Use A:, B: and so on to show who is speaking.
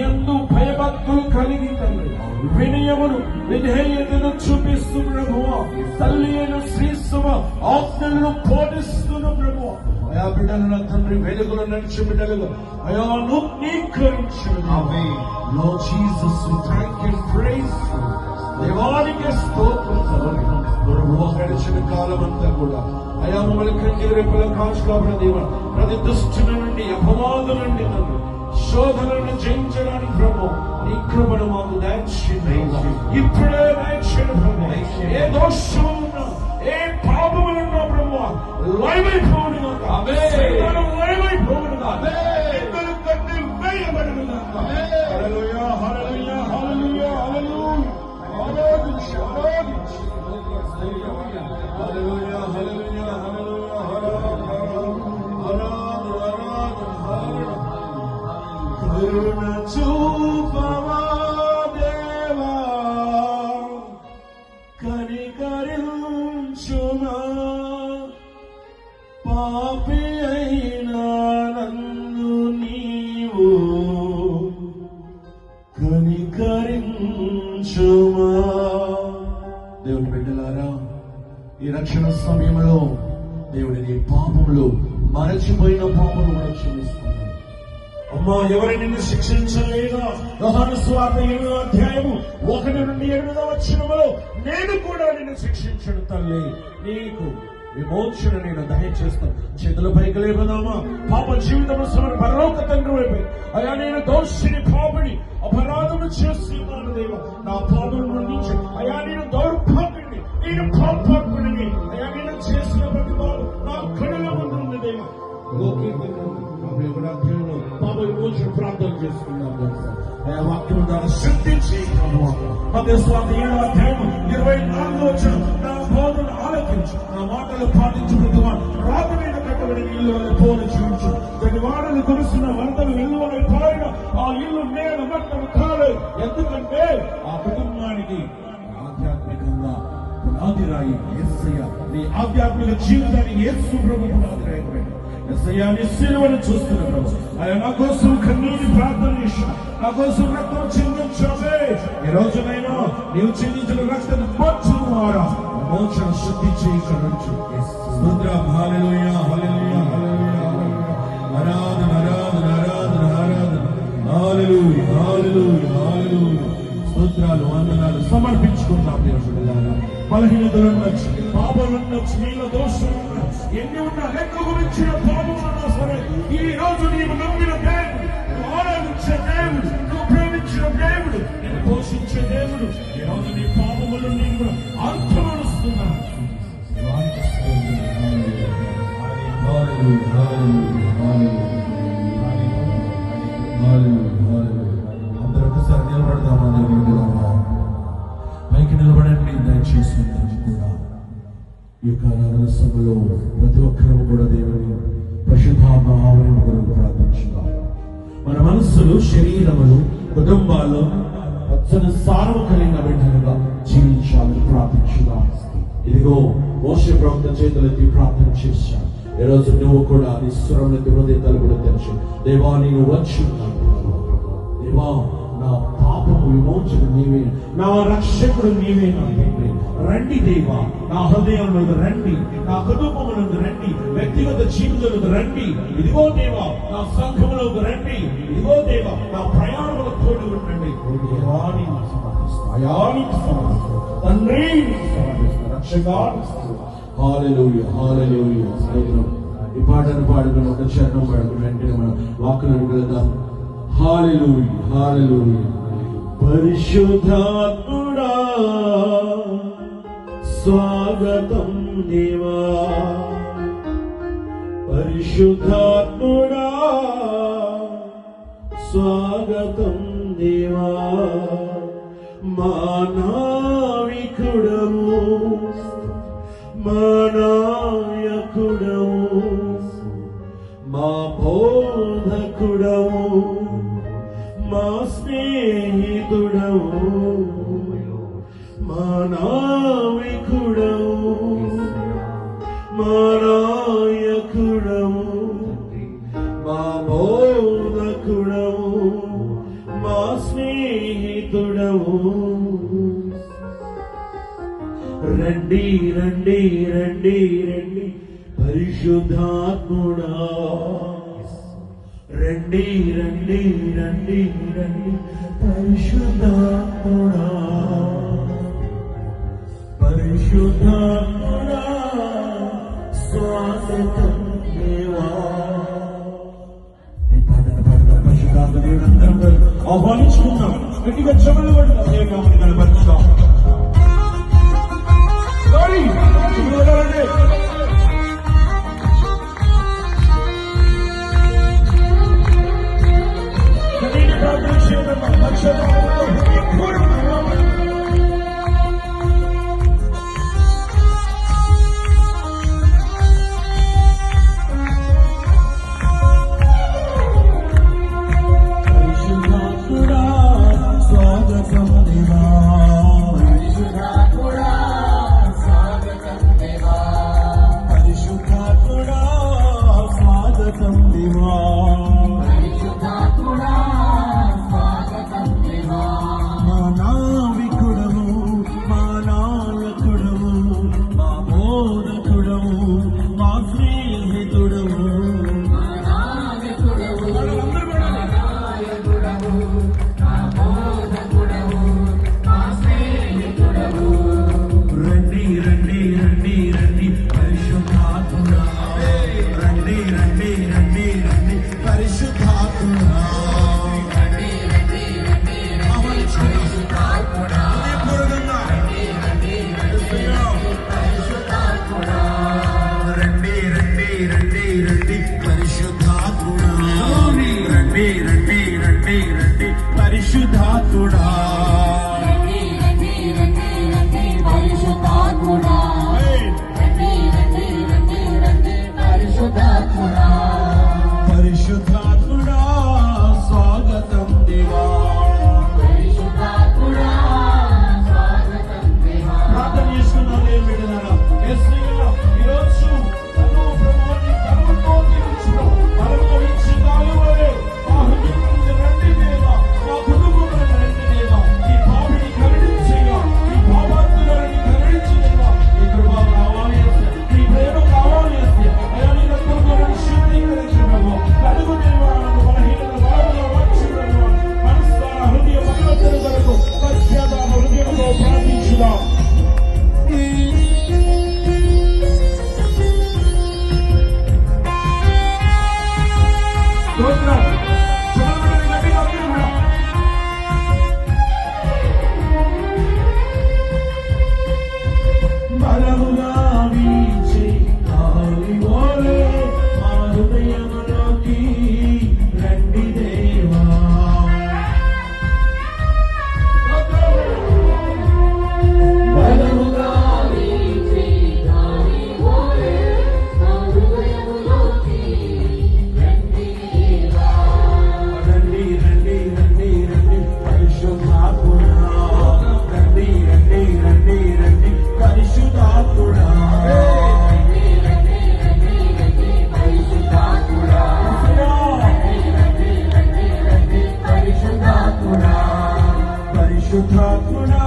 A: ఎందు భయభక్తులు కలిగి తండ్రి వినయమును విధేయతను చూపిస్తూ ప్రభువా, తల్లి అయిన శ్రీస్తవ ఆజ్ఞలను పాటిస్తున్న ప్రభువా, అయా బిడ్డలను తండ్రి వెలుగులో నడిచే బిడ్డలుగా అయా నూతనీకరించు. Lord Jesus, we thank you and praise you. దేవానికి స్తోత్రం ప్రభువా. గడిచిన కాలం అంతా కూడా అయా మమ్మల్ని కంటి రేపుల కాచుకోబడిన దేవ, ప్రతి దుష్టుల నుండి అపవాదుల నుండి నన్ను శోధనలను జయించడానికి ప్రభు నీ కృపను మాకు దయచేయండి. ఇప్పుడే దయచేయండి ప్రభు. ఏ దోషము ఉన్నా, ఏ పాపములున్నా ప్రభు లైవైపోవును గాక, లైవైపోవును గాక, ఎక్కలు కట్టి వేయబడును గాక. హల్లెలూయా, హల్లెలూయా, హల్లెలూయా, హల్లెలూయా. ఆరాధించు, ఆరాధించు. హల్లెలూయా, హల్లెలూయా, హల్లెలూయా, కరుణ చూపవా దేవా, కనికరించుమా, పాపి అయినా నన్ను నీవు కనికరించుమా. దేవుని బిడ్డలారా, ఈ రక్షణ సమయంలో దేవుడి నీ పాపములు మరచిపోయిన పాపములు కూడా క్షమిస్తున్నాడు. అమ్మా, ఎవరు నిన్ను శిక్షించలేదా? యోహాను సువార్త 8వ అధ్యాయము 1 నుండి 8వ వచనములో నేను కూడా నిన్ను శిక్షించను తల్లి, నీకు విమోచన నేను దయచేస్తాను. చేతుల పైకి లేవదామా? పాప జీవితం సమర పరలోక తండ్రి వైపు అయా నేను దోషిని పాపని అపరాధము చేస్తున్నాను దేవ, నా పాపం నుంచి అయా నేను దౌర్భాగ్యుని, నేను పాపాత్ముడిని అయా నేను చేసిన ప్రతి వారు నా కడుల ముందు ఉంది దేవ. పాప విమోచన ప్రార్థన చేసుకున్నాం. అయా వాక్యం ద్వారా శుద్ధి చేయగలము. మత్తయి 7వ అధ్యాయం 24వ వచనం, నా బోధను ఆలకించు, నా మాటలు పాటించు ప్రతివాడు రాతి మీద కట్టబడిన ఇల్లు అని పోలు చూపించు. ప్రతి వాడలు కురుస్తున్న వరదలు వెల్లువలై పారిన ఆ ఇల్లు నేల మట్టం కాలేదు. ఎందుకంటే ఆ కుటుంబానికి ఆధ్యాత్మికంగా పునాదిరాయి యేసయ్య. నీ ఆధ్యాత్మిక జీవితానికి యేసు ప్రభు పునాదిరాయి. యేసయ్య నీ సిలువను చూస్తున్న ప్రభు, ఆయన నా కోసం కన్నీటి ప్రార్థన చేసిన, నా కోసం రక్తం చిందించావే. ఈ రోజునైనా నీవు చిందించిన రక్తం మార్చును వారా మోక్ష శుద్ధి చేయగలచ్చు. హల్లెలూయా, హల్లెలూయా, హల్లెలూయా, ఆరాధన, ఆరాధన, ఆరాధన, ఆరాధన. హల్లెలూయా, హల్లెలూయా, హల్లెలూయా. స్తోత్రాలు, వందనాలు సమర్పించుకుంటాం. దేవుడా, బలహీనతలుండొచ్చు, పాపలుండొచ్చు, నీళ్ళ దోషాలు ఎన్ని ఉన్నా, లెక్క గురించిన పాపములున్నా సరే, ఈ రోజు నీవు నమ్మిన దేవుడు, నువ్వు ఆరాధించే దేవుడు, నువ్వు ప్రేమించిన దేవుడు, నేను పోషించే దేవుడు ఈ రోజు నీ పాపములు నేను కూడా అర్థమనుస్తున్నాను. అందరూ ఒకసారి నిలబడదామా? పైకి నిలబడండి దయచేసి. కూడా ఈ యొక్క ఆరాధన సభలో ప్రతి ఒక్కరూ కూడా దేవుని పరిశుద్ధాత్మ ఆవరణ కొరకు ప్రార్థించుదాం. మన మనస్సులు, శరీరములు, కుటుంబాల్లో పచ్చని సారము కలిగిన బిడ్డలుగా జీవించాలని ప్రార్థించుదాం. ఇదిగో మోషే ప్రవక్త చేతులెత్తి ప్రార్థన చేశాను. ఈ రోజు నువ్వు కూడా నీ స్వరం హృదయ తలుపులు తెరిచి, దేవా నేను వచ్చున్నాను, దేవా నా పాపము విమోచన నీవే, నా రక్షకుడు నీవే, నా తండ్రి రండి దేవా, నా హృదయంలో రండి, నా కుటుంబంలో రండి, వ్యక్తిగత జీవితంలో రండి. ఇదిగో దేవా నా సంఘంలోకి రండి. ఇదిగో దేవా నా ప్రయాణంలో తోడు ఉండండి. తండ్రి రక్షకుడు. హల్లెలూయా, హల్లెలూయా. ఈ పాటను పాడుకుని ఒక చరణం పాడుకుని వెంటనే మనం వాక్కులను వెళ్దాం. హల్లెలూయా, హల్లెలూయా. పరిశుద్ధాత్ముడా స్వాగతం దేవా, పరిశుద్ధాత్ముడా స్వాగతం దేవా, మా నావికుడము, మా నాయకుడము, మా బోధకుడము, మా స్నేహితుడవు, మా నావికుడవు, మా నాయకుడవు, మా బోధకుడవు, మా స్నేహితుడవు. రండి రండి రండి రండి పరిశుద్ధాత్ముడా, రండి రండి రండి రండి పరిశుద్ధాత్ముడా, పరిశుద్ధాత్ముడా స్వాగతం దేవా. పరిశుద్ధాత్మ ఆహ్వానించుకుంటాం, గట్టిగా చెమలు పడతాం, దేవాన్ని కనపరుస్తాం. పరిశుద్ధాత్ముడా, పరిశుద్ధాత్ముడా స్వాగతం దేవా. ప్రార్థన చేసుకున్నాం బిడ్డలారా. ఈరోజు తను ప్రభువుని కరువుతో తీర్చుకో, అనుభవించి కాలువలే మా హృదయం నుండి రండి దేవా, మా కుటుంబంలో రండి దేవా. ఈ పాపిని కరుణించగా, ఈ పాపాత్ములని కరుణించగా, ఈ కృప కావాలి, ఈ ప్రేమ కావాలి అంటే అయా నీ రక్తంతో శుద్ధీకరించడము, కలుగు నిర్మాణము, బలహీనత బలముగా మార్చడము, మనస్సార హృదయ పరివర్తన కొరకు పశ్చాత్తాప హృదయంతో ప్రార్థించుదాం. బలముగా వీచే గాలి వలె మా హృదయములోకి రండి దేవా. బలముగా వీచే గాలి వలె మా హృదయములోకి రండి దేవా. రండి రండి రండి రండి పరిశుద్ధాత్ముడా, రండి రండి రండి రండి పరిశుద్ధాత్ముడా, పరిశుద్ధాత్ముడా,